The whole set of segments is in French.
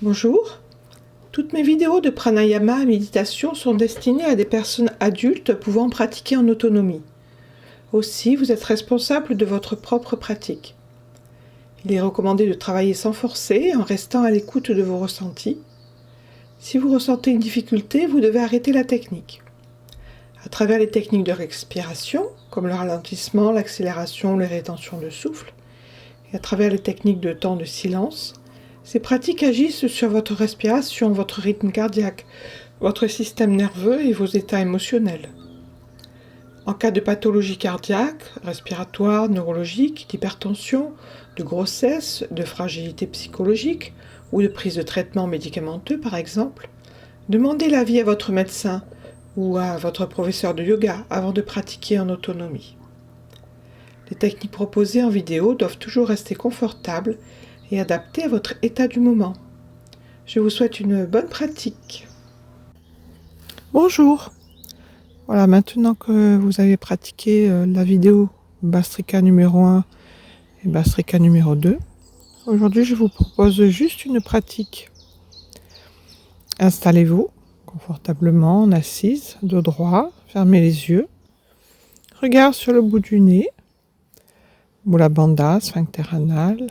Bonjour, toutes mes vidéos de pranayama et méditation sont destinées à des personnes adultes pouvant pratiquer en autonomie. Aussi, vous êtes responsable de votre propre pratique. Il est recommandé de travailler sans forcer, en restant à l'écoute de vos ressentis. Si vous ressentez une difficulté, vous devez arrêter la technique. À travers les techniques de respiration, comme le ralentissement, l'accélération, les rétentions de souffle, et à travers les techniques de temps de silence, ces pratiques agissent sur votre respiration, votre rythme cardiaque, votre système nerveux et vos états émotionnels. En cas de pathologie cardiaque, respiratoire, neurologique, d'hypertension, de grossesse, de fragilité psychologique ou de prise de traitement médicamenteux par exemple, demandez l'avis à votre médecin ou à votre professeur de yoga avant de pratiquer en autonomie. Les techniques proposées en vidéo doivent toujours rester confortables et adaptées à votre état du moment. Je vous souhaite une bonne pratique. Bonjour. Voilà, maintenant que vous avez pratiqué la vidéo Bhastrika numéro 1 et Bhastrika numéro 2, aujourd'hui je vous propose juste une pratique. Installez-vous confortablement en assise, dos droit, fermez les yeux, regard sur le bout du nez, Mula Bandha, sphincter anal.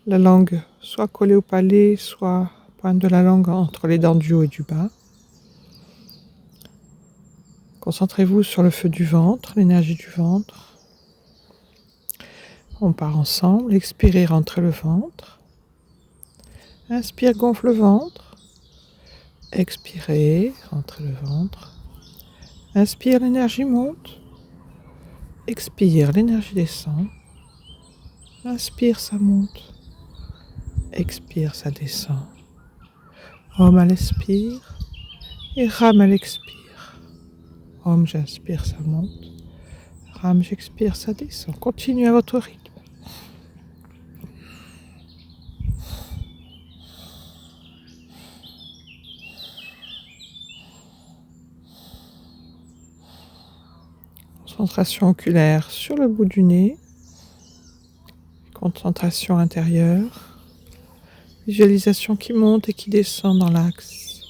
La langue soit collée au palais, soit pointe de la langue entre les dents du haut et du bas. Concentrez-vous sur le feu du ventre, l'énergie du ventre. On part ensemble. Expirez, rentrez le ventre. Inspire, gonfle le ventre. Expirez, rentrez le ventre. Inspire, l'énergie monte. Expire, l'énergie descend. Inspire, ça monte. Expire, ça descend. Om, elle expire. Et Ram, elle expire. Om, j'inspire, ça monte. Ram, j'expire, ça descend. Continuez à votre rythme. Concentration oculaire sur le bout du nez. Concentration intérieure. Visualisation qui monte et qui descend dans l'axe.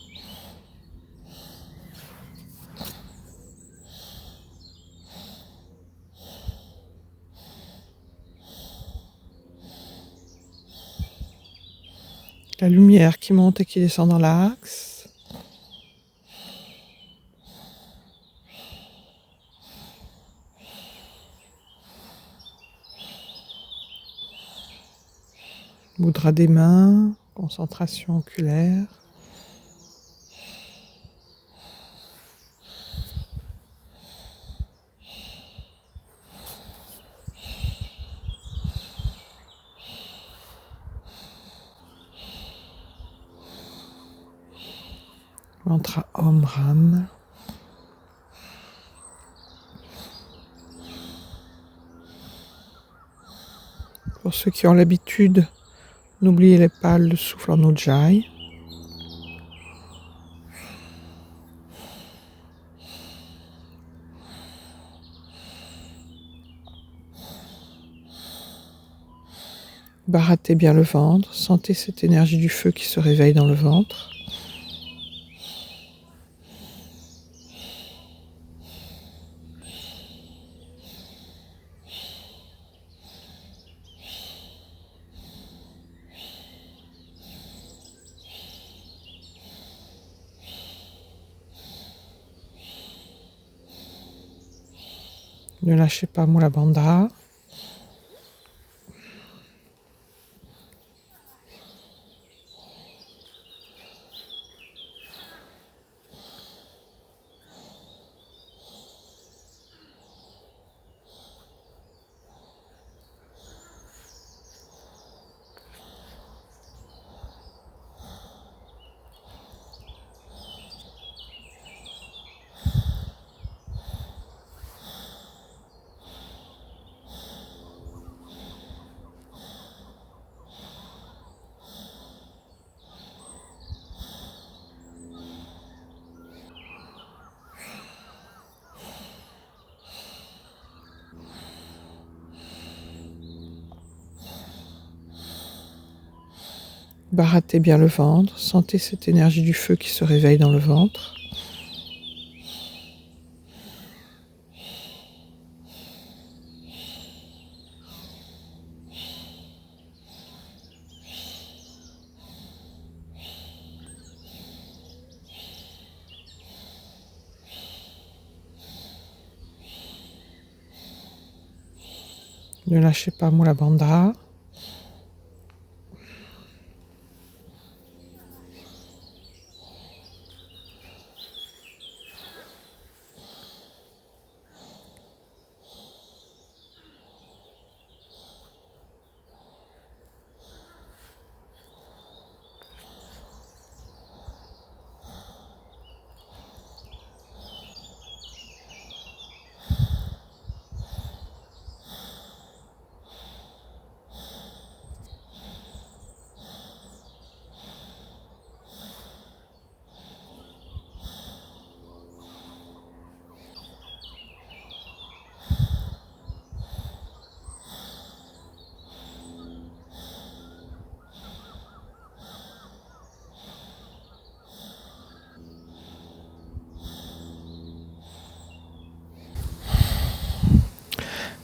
La lumière qui monte et qui descend dans l'axe. Mudra des mains, concentration oculaire. Mantra Om Ram. Pour ceux qui ont l'habitude, n'oubliez pas le souffle en Ujjayi. Baratez bien le ventre, sentez cette énergie du feu qui se réveille dans le ventre. Ne lâchez pas Mula Bandha. Baratez bien le ventre, sentez cette énergie du feu qui se réveille dans le ventre. Ne lâchez pas Mula Bandha.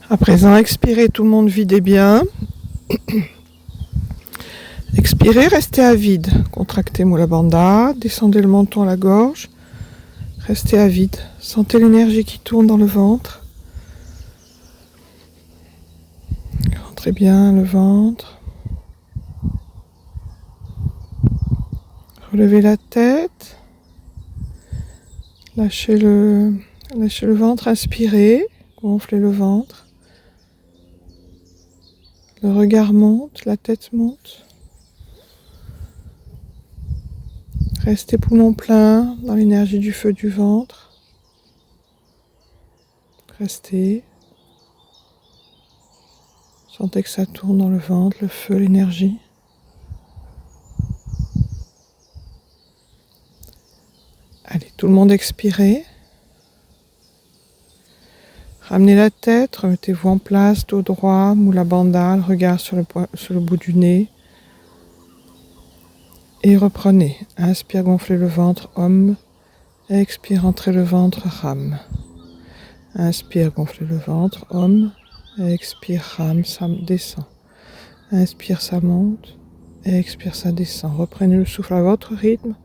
À présent, expirez, tout le monde videz bien. Expirez, restez à vide. Contractez Mula Bandha, descendez le menton à la gorge. Restez à vide. Sentez l'énergie qui tourne dans le ventre. Rentrez bien le ventre. Relevez la tête. Lâchez le ventre, inspirez. Gonflez le ventre. Le regard monte, la tête monte. Restez poumon plein dans l'énergie du feu du ventre. Restez. Sentez que ça tourne dans le ventre, le feu, l'énergie. Allez, tout le monde expirez. Ramenez la tête, remettez-vous en place, dos droit, Mula Bandha, le regard sur le bout du nez. Et reprenez. Inspire, gonflez le ventre, Om. Expire, rentrez le ventre, Ram. Inspire, gonflez le ventre, Om. Expire, Ram, ça descend. Inspire, ça monte. Expire, ça descend. Reprenez le souffle à votre rythme.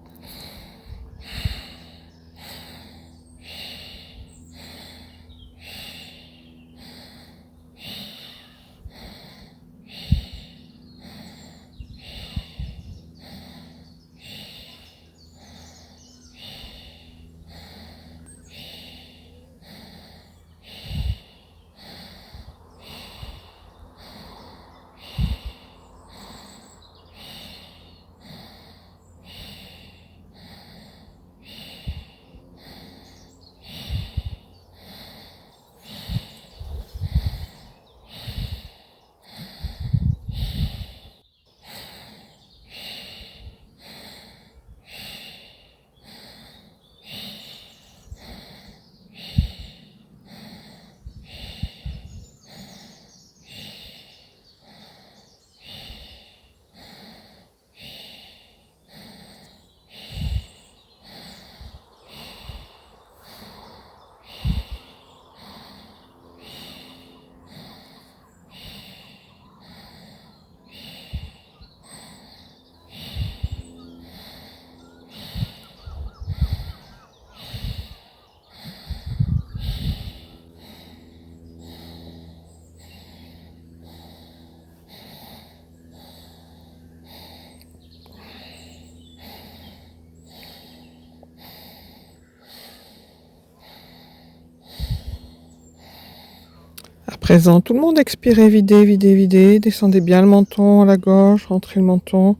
À présent, tout le monde expirez, videz, videz, videz. Descendez bien le menton à la gorge, rentrez le menton.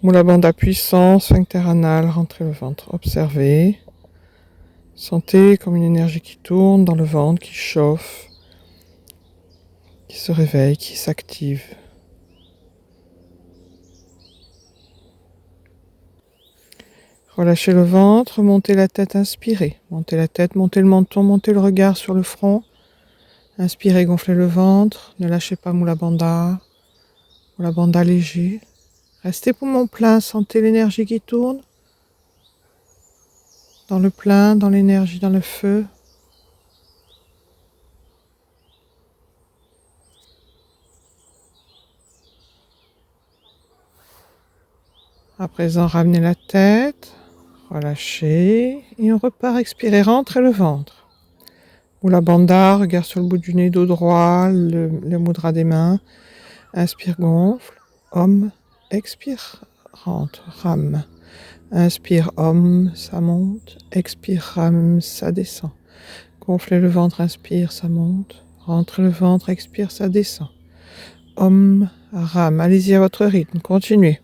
Mula Bandha puissant, sphincter anal, rentrez le ventre. Observez. Sentez comme une énergie qui tourne dans le ventre, qui chauffe, qui se réveille, qui s'active. Relâchez le ventre, montez la tête, inspirez. Montez la tête, montez le menton, montez le regard sur le front. Inspirez, gonflez le ventre, ne lâchez pas Mula Bandha léger. Restez poumon plein, sentez l'énergie qui tourne. Dans le plein, dans l'énergie, dans le feu. À présent, ramenez la tête, relâchez et on repart expirer, rentrez le ventre. Mula Bandha, regard sur le bout du nez, dos droit, le mudra des mains. Inspire, gonfle, Om, expire, rentre, Ram. Inspire, Om, ça monte, expire, Ram, ça descend. Gonflez le ventre, inspire, ça monte, rentrez le ventre, expire, ça descend. Om, Ram, allez-y à votre rythme, continuez.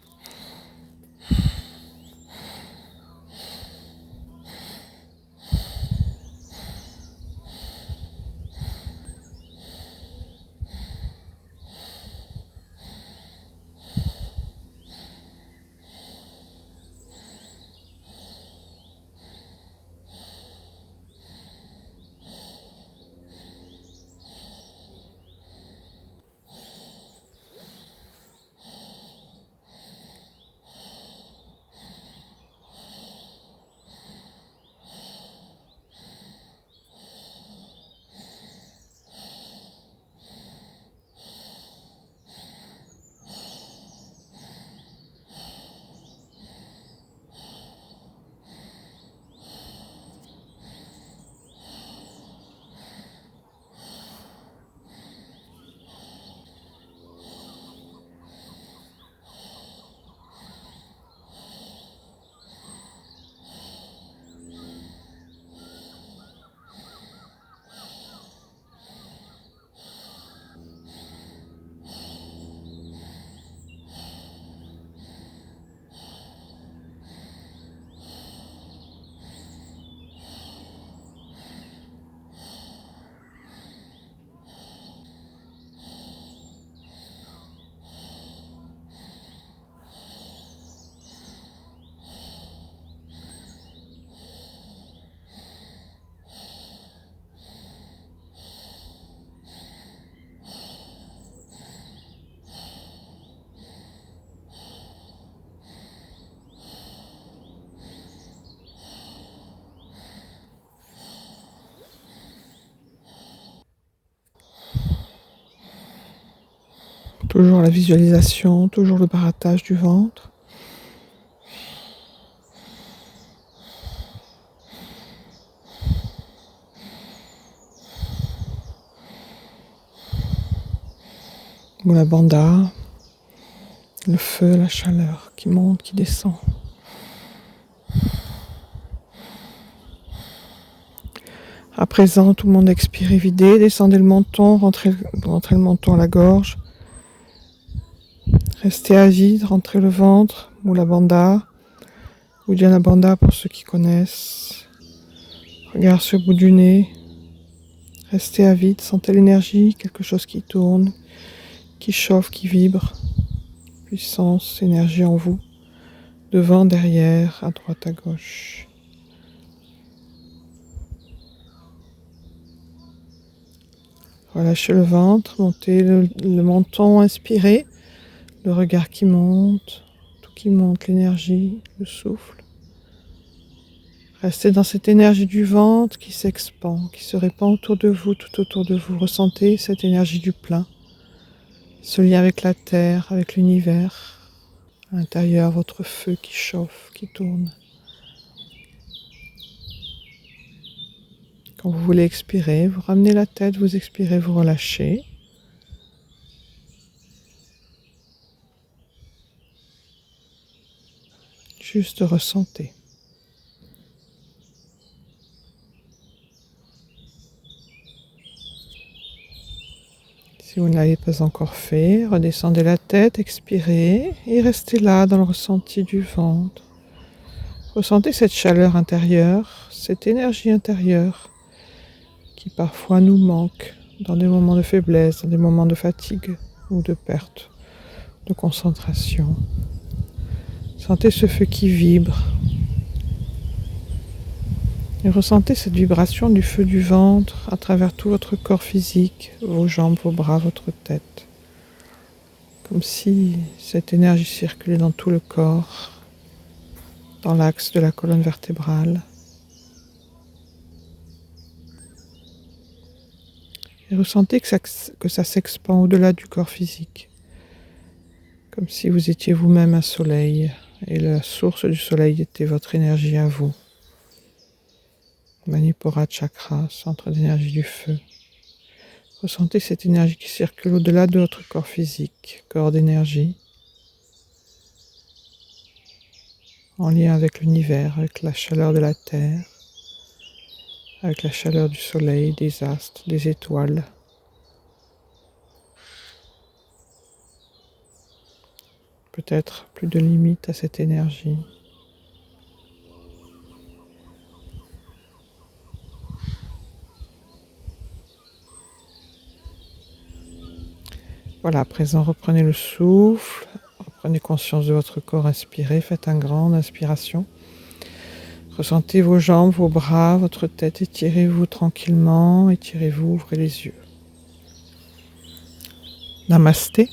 Toujours la visualisation, toujours le barattage du ventre. Mula Bandha, le feu, la chaleur qui monte, qui descend. À présent, tout le monde expire et videz, descendez le menton, rentrez le menton à la gorge. Restez à vide, rentrez le ventre, Mula Bandha, Uddiyana Bandha pour ceux qui connaissent. Regard sur le bout du nez. Restez à vide, sentez l'énergie, quelque chose qui tourne, qui chauffe, qui vibre. Puissance, énergie en vous. Devant, derrière, à droite, à gauche. Relâchez le ventre, montez le menton, inspirez. Le regard qui monte, tout qui monte, l'énergie, le souffle. Restez dans cette énergie du ventre qui s'expand, qui se répand autour de vous, tout autour de vous. Ressentez cette énergie du plein, ce lien avec la terre, avec l'univers. À l'intérieur, votre feu qui chauffe, qui tourne. Quand vous voulez expirer, vous ramenez la tête, vous expirez, vous relâchez. Juste ressentez. Si vous ne l'avez pas encore fait, redescendez la tête, expirez et restez là dans le ressenti du ventre. Ressentez cette chaleur intérieure, cette énergie intérieure qui parfois nous manque dans des moments de faiblesse, dans des moments de fatigue ou de perte de concentration. Sentez ce feu qui vibre. Et ressentez cette vibration du feu du ventre à travers tout votre corps physique, vos jambes, vos bras, votre tête. comme si cette énergie circulait dans tout le corps, dans l'axe de la colonne vertébrale. Et ressentez que ça s'expand au-delà du corps physique, comme si vous étiez vous-même un soleil, et la source du soleil était votre énergie à vous. Manipura Chakra, centre d'énergie du feu. Ressentez cette énergie qui circule au-delà de votre corps physique, corps d'énergie, en lien avec l'univers, avec la chaleur de la terre, avec la chaleur du soleil, des astres, des étoiles. Peut-être plus de limite à cette énergie. Voilà, à présent reprenez le souffle, reprenez conscience de votre corps inspiré, faites une grande inspiration. Ressentez vos jambes, vos bras, votre tête, étirez-vous tranquillement, étirez-vous, ouvrez les yeux. Namasté.